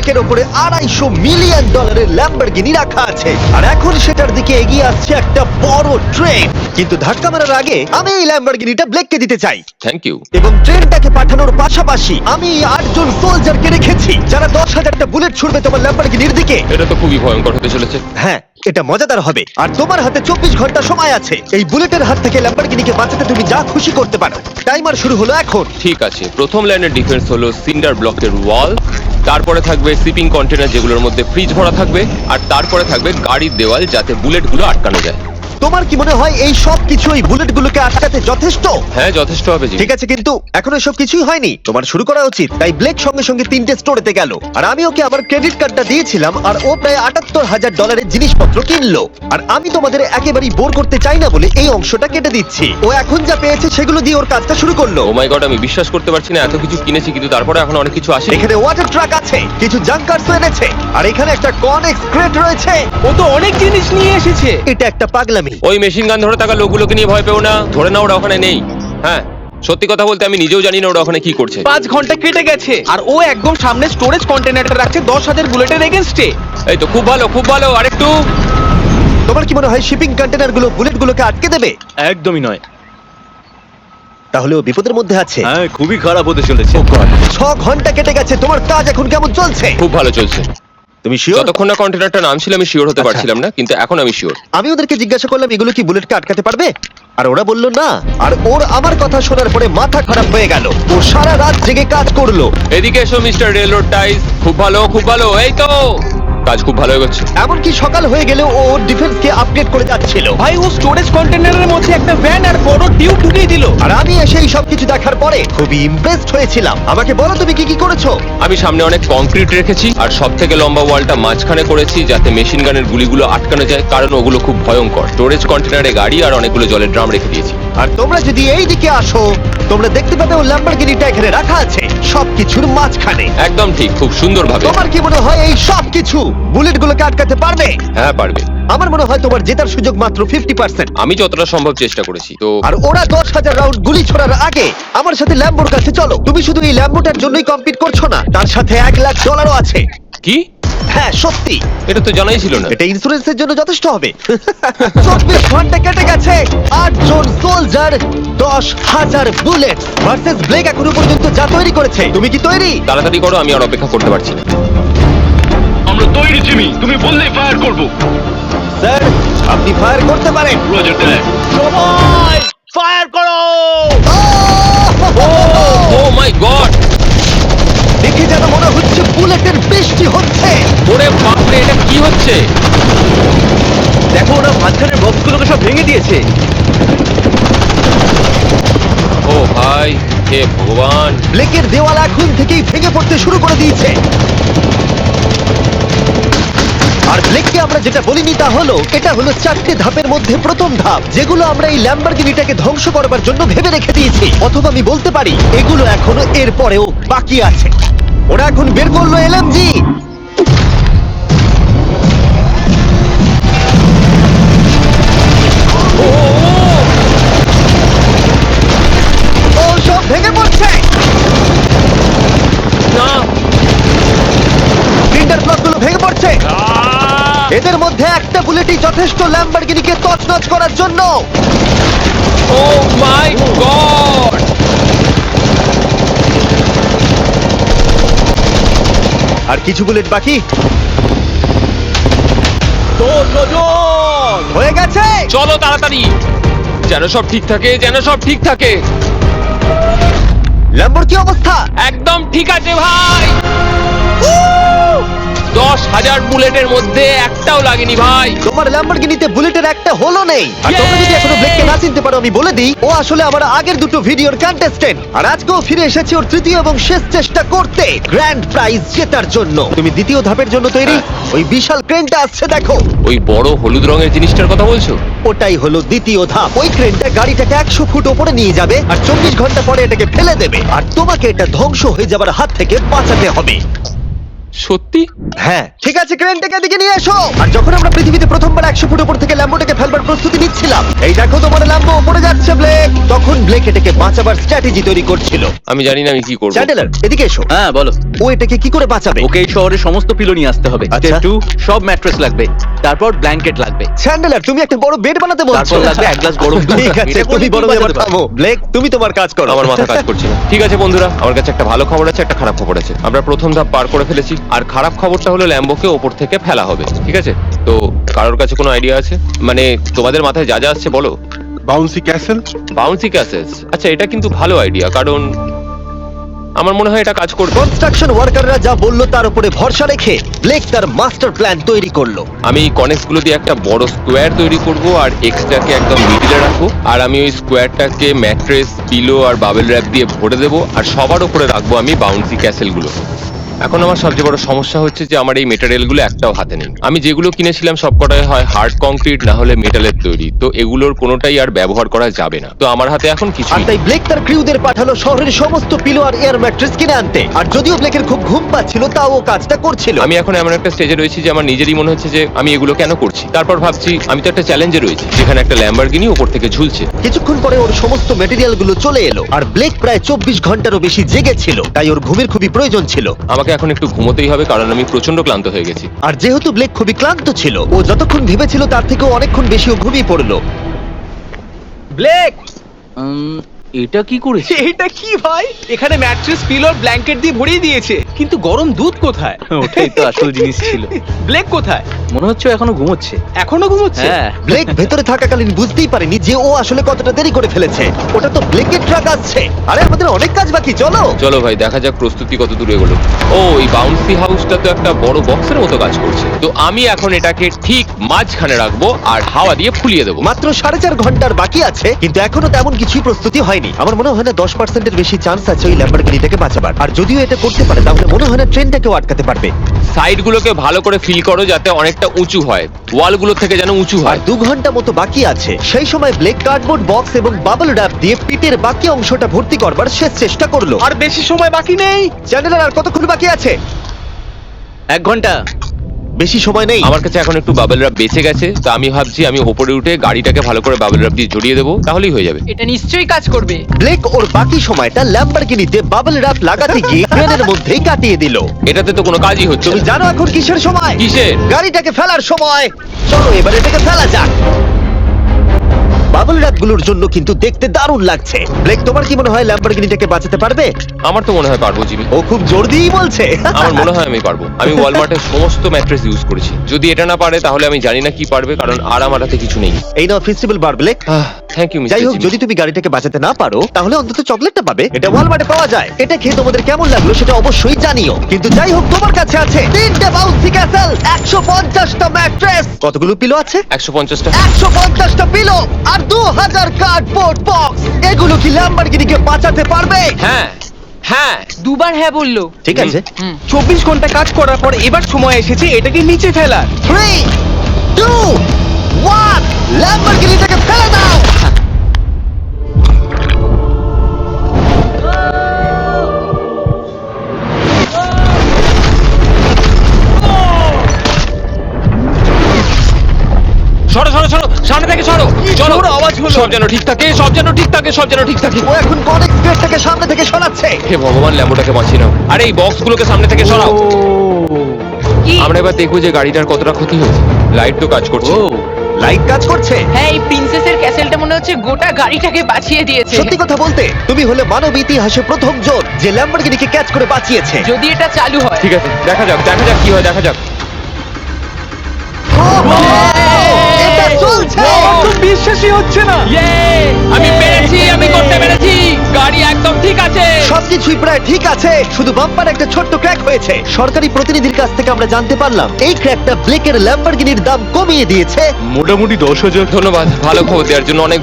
ট্র্যাকের উপরে $250 million Lamborghini রাখা আছে, আর এখন সেটার দিকে এগিয়ে আসছে একটা বড় ট্রেন। কিন্তু ধাক্কা মারার আগে আমি এই ল্যাম্বরগিনিটা ব্লেককে দিতে চাই। Thank you. এবং ট্রেনটাকে পাঠানোর পাশাপাশি আমি 8 জন সোলজারকে রেখেছি যারা 10,000টা বুলেট ছুড়বে তোমার ল্যাম্বরগিনির দিকে। এটা তো খুবই ভয়ঙ্কর হতে চলেছে। হ্যাঁ, এটা মজাদার হবে। আর তোমার হাতে 24 ঘন্টা সময় আছে এই বুলেটের হাত থেকে ল্যাম্বরগিনিকে বাঁচাতে। তুমি যা খুশি করতে পারো। টাইমার শুরু হলো এখন। ঠিক আছে, প্রথম লাইনের ডিফেন্স হলো সিন্ডার ব্লকের ওয়াল, তারপরে থাকবে শিপিং কন্টেনার যেগুলোর মধ্যে ফ্রিজ ভরা থাকবে, আর তারপরে থাকবে গাড়ির দেওয়াল যাতে বুলেটগুলো আটকানো যায়। তোমার কি মনে হয় এই সব কিছু এই বুলেটগুলোকে আটকাতে যথেষ্ট? হ্যাঁ, যথেষ্ট হবে জি। ঠিক আছে, কিন্তু এখনো সব কিছুই হয়নি। তোমার শুরু করা উচিত। তাই ব্লেক সঙ্গে সঙ্গে 3টে স্টোরেতে গেল, আর আমি ওকে আমার ক্রেডিট কার্ডটা দিয়েছিলাম, আর ও প্রায় $78,000 জিনিসপত্র কিনলো। আর আমি তোমাদের একেবারেই বোর করতে চাই না বলে এই অংশটা কেটে দিচ্ছি। ও এখন যা পেয়েছে সেগুলো দিয়ে ওর কাজটা শুরু করলো। ও মাই গড, আমি বিশ্বাস করতে পারছি না এত কিছু কিনেছি কিন্তু তারপরে এখন অনেক কিছু আসে। এখানে ওয়াটার ট্রাক আছে, কিছু জাঙ্কারস এনেছে, আর এখানে একটা কনেক্স ক্রেট রয়েছে। ও তো অনেক জিনিস নিয়ে এসেছে। এটা একটা পাগলামি। ওই মেশিন গান ধরে থাকা লোকগুলোকে নিয়ে ভয় পেও না, ধরে না ওরা ওখানে নেই। হ্যাঁ, সত্যি কথা বলতে আমি নিজেও জানি না ওরা ওখানে কি করছে। 5 ঘন্টা কেটে গেছে আর ও একদম সামনে স্টোরেজ কন্টেনারটা রাখছে 10,000 বুলেটের এগেইনস্টে। এই তো খুব ভালো, খুব ভালো। আরেকটু। তোমার কি মনে হয় শিপিং কন্টেনারগুলো বুলেটগুলোকে আটকে দেবে? একদমই নয়। তাহলে ও বিপদের মধ্যে আছে। হ্যাঁ, খুবই খারাপ হতে চলেছে। 6 ঘন্টা কেটে গেছে। তোমার কাজ এখন কেমন চলছে? খুব ভালো চলছে। তুমি শিওর? যতক্ষণ না কন্টেনারটা নামছিল আমি শিওর হতে পারছিলাম না, কিন্তু এখন আমি শিওর। আমি ওদেরকে জিজ্ঞাসা করলাম এগুলো কি বুলেটকে আটকাতে পারবে, আর ওরা বলল না। আর ওর আমার কথা শোনার পরে মাথা খারাপ হয়ে গেল। ও সারা রাত জেগে কাজ করলো। এদিকে এসো মিস্টার রেলরোড টাইস। খুব ভালো, খুব ভালো। এই তো কাজ খুব ভালো হয়ে গেছে। এমনকি সকাল হয়ে গেলেও ও ওর ডিফেন্সকে আপডেট করে যাচ্ছিল। ভাই ও স্টোরেজ কন্টেনারের মধ্যে একটা ভ্যান আর বড় টিউব ঢুকিয়ে দিল। আর আমি এসে এই সবকিছু দেখার পরে খুবই ইমপ্রেসড হয়েছিলাম। আমাকে বলো তুমি কি কি করেছো? আমি সামনে অনেক কংক্রিট রেখেছি আর সব থেকে লম্বা ওয়ালটা মাঝখানে করেছি যাতে মেশিন গানের গুলিগুলো আটকানো যায়, কারণ ওগুলো খুব ভয়ঙ্কর। স্টোরেজ কন্টেনারে গাড়ি আর অনেকগুলো জলের ড্রাম রেখে দিয়েছি। আর তোমরা যদি এই দিকে আসো তোমরা দেখতে পাবে ও ল্যাম্বরগিনিটা এখানে রাখা আছে সবকিছুর মাঝখানে। একদম ঠিক, খুব সুন্দরভাবে। তোমার কি মনে হয় এই সবকিছু বুলেটগুলোকে আটকাতে পারবে? হ্যাঁ, পারবে। আমার মনে হয় তোমার জেতার সুযোগ মাত্র 50%। আমি যতটা সম্ভব চেষ্টা করেছি। তো আর ওরা 10,000 রাউন্ড গুলি ছোড়ার আগে আমার সাথে ল্যাম্বোর কাছে চলো। তুমি শুধু এই ল্যাম্বোটার জন্যই কম্পিট করছো না, তার সাথে $1,00,000 আছে। কি? হ্যাঁ সত্যি, এটা তো জানাই ছিল না। এটা ইন্স্যুরেন্সের জন্য যথেষ্ট হবে। 24 ঘন্টা কেটে গেছে। 8 জন সোলজার, 10,000 বুলেট ভার্সেস ব্লেক এখনো পর্যন্ত যা তৈরি করেছে। তুমি কি তৈরি? তাড়াতাড়ি করো, আমি আর অপেক্ষা করতে পারছি না। আমরা তৈরি জিমি, তুমি বললেই ফায়ার করব। স্যার আপনি ফায়ার করতে পারেন। রোজার দ্যাট। সবাই ফায়ার করো। ও মাই গড, দেখে যেন মনে হচ্ছে বুলেটের বৃষ্টি হচ্ছে। ওরে বাপরে, এটা কি হচ্ছে? দেখো, ওরা মাঝখানের বক্সগুলোকে সব ভেঙে দিয়েছে। ও ভাই, হে ভগবান। ব্লেকের দেওয়াল এখন থেকেই ভেঙে পড়তে শুরু করে দিয়েছে। আর ব্লেককে আমরা যেটা বলিনি তা হলো এটা হলো 4টে ধাপের মধ্যে প্রথম ধাপ, যেগুলো আমরা এই ল্যাম্বরগিনিটাকে ধ্বংস করবার জন্য ভেবে রেখে দিয়েছি। অথবা আমি বলতে পারি এগুলো এখনো এর পরেও বাকি আছে। ওরা এখন বের করলো এলএমজি। ও সব ভেঙে পড়ছে। না, সিন্ডার ব্লকগুলো ভেঙে পড়ছে। এদের মধ্যে একটা বুলেটই যথেষ্ট ল্যাম্বরগিনিকে তছনছ করার জন্য। ও মাই গড। আর কিছু বুলেট বাকি। হয়ে গেছে। চলো তাড়াতাড়ি, যেন সব ঠিক থাকে, যেন সব ঠিক থাকে। ল্যাম্বোর কি অবস্থা? একদম ঠিক আছে ভাই। 10,000 বুলেটের মধ্যে একটাও লাগেনি ভাই। তোমার ল্যাম্বরগিনিতে বুলেটের একটা হলো নেই। আর তোমরা যদি এখনো ব্লেককে না চিনতে পারো আমি বলে দিই, ও আসলে আমার আগের দুটো ভিডিওর কন্টেস্টেন্ট। আর আজকেও ফিরে এসেছে ওর তৃতীয় এবং শেষ চেষ্টা করতে গ্র্যান্ড প্রাইজ জেতার জন্য। তুমি দ্বিতীয় ধাপের জন্য তৈরি? ওই বিশাল ক্রেনটা আসছে দেখো। ওই বড় হলুদ রঙের জিনিসটার কথা বলছো? ওটাই হলো দ্বিতীয় ধাপ। ওই ক্রেনটা গাড়িটাকে 100 ফুট ওপরে নিয়ে যাবে আর 24 ঘন্টা পরে এটাকে ফেলে দেবে। আর তোমাকে এটা ধ্বংস হয়ে যাবার হাত থেকে বাঁচাতে হবে। সত্যি? হ্যাঁ ঠিক আছে, ক্রেনটাকে এদিকে নিয়ে এসো। আর যখন আমরা পৃথিবীতে প্রথমবার 100 ফুট উপর থেকে ল্যাম্বোটাকে ফেলবার প্রস্তুতি নিচ্ছিলাম, এই দেখো তোমার ল্যাম্বো উপরে যাচ্ছে ব্লেক, তখন ব্লেক এটাকে বাঁচাবার স্ট্র্যাটেজি তৈরি করছিল। আমি জানি না আমি কি করবো। চ্যান্ডেলার এদিকে এসো। হ্যাঁ বলো। ও এটাকে কি করে বাঁচাবে? ওকে এই শহরে সমস্ত পিলো নিয়ে আসতে হবে। আচ্ছা। স্টেপ 2 সব ম্যাট্রেস লাগবে, তারপর ব্ল্যাঙ্কেট লাগবে, চ্যান্ডেলার তুমি একটা বড় বেড বানাতে বলছো। তারপর লাগবে এক গ্লাস গরম দুধ। ঠিক আছে, এটা তুমি করলে বড় কি এবার বাঁচাতে থামো। ব্লেক তুমি তোমার কাজ করো। আমার মাথা কাজ করছে না। ঠিক আছে বন্ধুরা, আমার কাছে একটা ভালো খবর আছে, একটা খারাপ খবর আছে। আমরা প্রথম ধাপ পার করে ফেলেছি, আর খারাপ খবরটা হলো ল্যাম্বোকে ওপর থেকে ফেলা হবে। ঠিক আছে, তো কারোর কাছে কোনো আইডিয়া আছে? মানে তোমাদের মাথায় যা যা আসছে বলো। Bouncy castle. বাউন্সি ক্যাসেলস, আচ্ছা এটা কিন্তু ভালো আইডিয়া, কারণ আমার মনে হয় এটা কাজ করবে। কনস্ট্রাকশন ওয়ার্কাররা যা বললো তার উপরে ভরসা রেখে ব্লেক তার মাস্টার প্ল্যান তৈরি করলো। আমি কনেক্স গুলো দিয়ে একটা বড় স্কোয়ার তৈরি করব, আর এক্সটাকে একদম মিডিলে রাখবো, আর আমি ওই স্কোয়ারটাকে ম্যাট্রেস, পিলো আর বাবেল র্যাপ দিয়ে ভরে দেবো, আর সবার উপরে রাখবো আমি বাউন্সি ক্যাসেল গুলো। এখন আমার সবচেয়ে বড় সমস্যা হচ্ছে যে আমার এই মেটেরিয়াল গুলো একটাও হাতে নেই। আমি যেগুলো কিনেছিলাম সবকটাই হয় হার্ড কংক্রিট না হলে মেটালের তৈরি, তো এগুলোর কোনোটাই আর ব্যবহার করা যাবে না। তো আমার হাতে এখন কিছু আর তাই ব্লেক তার ক্রিউদের পাঠালো শহরের সমস্ত পিলো আর এয়ার ম্যাট্রেস কিনে আনতে। আর যদিও ব্লেকের খুব ঘুম পাচ্ছিল, তাও ও কাজটা করছিল। আমি এখন এমন একটা স্টেজে রয়েছি যে আমার নিজেরই মনে হচ্ছে যে আমি এগুলো কেন করছি। তারপর ভাবছি আমি তো একটা চ্যালেঞ্জে রয়েছি, যেখানে একটা ল্যাম্বরগিনি উপর থেকে ঝুলছে। কিছুক্ষণ পরে ওর সমস্ত মেটেরিয়াল গুলো চলে এলো, আর ব্লেক প্রায় 24 ঘন্টারও বেশি জেগেছিল, তাই ওর ঘুমের খুবই প্রয়োজন ছিল। আমাকে এখন একটু ঘুমোতেই হবে, কারণ আমি প্রচন্ড ক্লান্ত হয়ে গেছি। আর যেহেতু ব্লেক খুবই ক্লান্ত ছিল, ও যতক্ষণ ভেবেছিল তার থেকেও অনেকক্ষণ বেশি ও ঘুমিয়ে পড়লো। ব্লেক, এটা কি করেছে? এটা কি ভাই? এখানে ম্যাট্রেস, পিলো আর ব্ল্যাঙ্কেট দিয়ে ভরিয়ে দিয়েছে, কিন্তু গরম দুধ কোথায়? ওটাই তো আসল জিনিস ছিল। ব্লেক কোথায়? মনে হচ্ছে ও এখনো ঘুমোচ্ছে। এখনো ঘুমোচ্ছে? হ্যাঁ। ব্লেক ভেতরে থাকাকালীন বুঝতেই পারেনি যে ও আসলে কতটা দেরি করে ফেলেছে। ওটা তো ব্লেকের ট্রাক আসছে। আরে আমাদের অনেক কাজ বাকি, চলো। চলো ভাই, দেখা যাক প্রস্তুতি কত দূর এগোলো। ও, এই বাউন্সি হাউসটা তো একটা বড় বক্সের মতো কাজ করছে। তো আমি এখন এটাকে ঠিক মাঝখানে রাখবো আর হাওয়া দিয়ে ফুলিয়ে দেবো। মাত্র 4.5 ঘন্টার বাকি আছে, কিন্তু এখনো তেমন কিছুই প্রস্তুতি হয়নি। আমার মনে হয় না 10%-এর বেশি চান্স আছে ওই ল্যাম্বরগিনিটাকে বাঁচাবার। আর যদিও এটা করতে পারে, তাহলে মনে হয় না ট্রেনটাকেও আটকাতে পারবে। সাইডগুলোকে ভালো করে ফিল করো যাতে অনেকটা উঁচু হয়, ওয়ালগুলো থেকে যেন উঁচু আর হয়। 2 ঘন্টা মতো বাকি আছে। সেই সময় ব্লেক কার্ডবোর্ড বক্স এবং বাবল র্যাপ দিয়ে পিটের বাকি অংশটা ভর্তি করবার শেষ চেষ্টা করলো। আর বেশি সময় বাকি নেই। চ্যানেলের আর কতক্ষণ বাকি আছে? 1 ঘন্টা। বেশি সময় নেই। আমার কাছে এখন একটু বাবেল র্যাপ বেঁচে গেছে, তো আমি ভাবছি আমি ওপরে উঠে গাড়িটাকে ভালো করে বাবেল র্যাপ দিয়ে জড়িয়ে দেবো, তাহলেই হয়ে যাবে। এটা নিশ্চয়ই কাজ করবে। ব্লেক ওর বাকি সময়টা ল্যাম্বরগিনিতে বাবল র্যাপ লাগাতে গিয়ে ট্রেনের মধ্যেই কাটিয়ে দিল। এটাতে তো কোনো কাজই হচ্ছে তুমি না। জানো এখন কিসের সময়? কিসের? গাড়িটাকে ফেলার সময়। চলো এবার এটাকে ফেলা যাক। বাবল র্যাপ গুলোর জন্য কিন্তু দেখতে দারুণ লাগছে। ব্লেক, তোমার কি মনে হয় ল্যাম্বরগিনিটাকে বাঁচাতে পারবে? আমার তো মনে হয় পারবো জিমি। ও খুব জোর দিয়েই বলছে। আমার মনে হয় আমি পারবো। আমি ওয়ালমার্টের সমস্ত ম্যাট্রেস ইউজ করেছি। যদি এটা না পারে তাহলে আমি জানি না কি পারবে, কারণ আর আমার হাতে কিছু নেই। এই নাও ফেস্টিভ্যাল বার ব্লেক। থ্যাংক ইউ যাই মিস্টার হোক, যদি তুমি গাড়িটাকে বাঁচাতে না পারো তাহলে অন্তত চকলেটটা পাবে। এটা ওয়ালমার্টে পাওয়া যায়। এটা খেয়ে তোমাদের কেমন লাগলো সেটা অবশ্যই জানিও। কিন্তু যাই হোক, তোমার কাছে আছে 3টে বাউন্সি ক্যাসেল, 150টা ম্যাট্রেস, কতগুলো পিলো আছে? 150টা। 150টা পিলো আর 2000 কার্ডবোর্ড বক্স। এগুলো কি ল্যাম্বরগিনিকে বাঁচাতে পারবে? হ্যাঁ হ্যাঁ। দুবার হ্যাঁ বললো। ঠিক আছে। 24 ঘন্টা কাজ করার পর এবার সময় এসেছে এটাকে নিচে ফেলার। 3 2 1 ল্যাম্বরগিনিটাকে ফেলে দাও। সরো সরো সরো, সামনে থেকে সরো। চলো, জোরে আওয়াজ হলো। সব যেন ঠিক থাকে, সব যেন ঠিক থাকে, সব যেন ঠিক থাকে। ও এখন কনেক্ট স্পেসটাকে সামনে থেকে সরাচ্ছে। হে ভগবান, ল্যাম্বোটাকে বাঁচিয়ে নাও। আরে এই বক্সগুলোকে সামনে থেকে সরাও। কি? আমরা এবার দেখবো যে গাড়িটার কতটা ক্ষতি হয়েছে। লাইট তো কাজ করছে। ও লাইট কাজ করছে। হ্যাঁ, এই প্রিন্সেসের ক্যাসেলটা মনে হচ্ছে গোটা গাড়িটাকে বাঁচিয়ে দিয়েছে। সত্যি কথা বলতে তুমি হলে মানব ইতিহাসে প্রথম জন যে ল্যাম্বরগিনিকে ক্যাচ করে বাঁচিয়েছে। যদি এটা চালু হয়। ঠিক আছে, দেখা যাক কি হয়, দেখা যাক। এটা চলছে। আমার তো বিশ্বাসই হচ্ছে না। আমি পেরেছি, আমি করতে পেরেছি। গাড়ি একদম ঠিক আছে। সবকিছুই প্রায় ঠিক আছে, শুধু বাম্পার একটা ছোট্ট ক্র্যাক হয়েছে। সরকারি প্রতিনিধির কাছ থেকে আমরা জানতে পারলাম এই ক্র্যাকটা ব্লেকের ল্যাম্বরগিনির দাম কমিয়ে দিয়েছে মোটামুটি 10,000। ধন্যবাদ, ভালো খবর দেওয়ার জন্য অনেক ধন্যবাদ।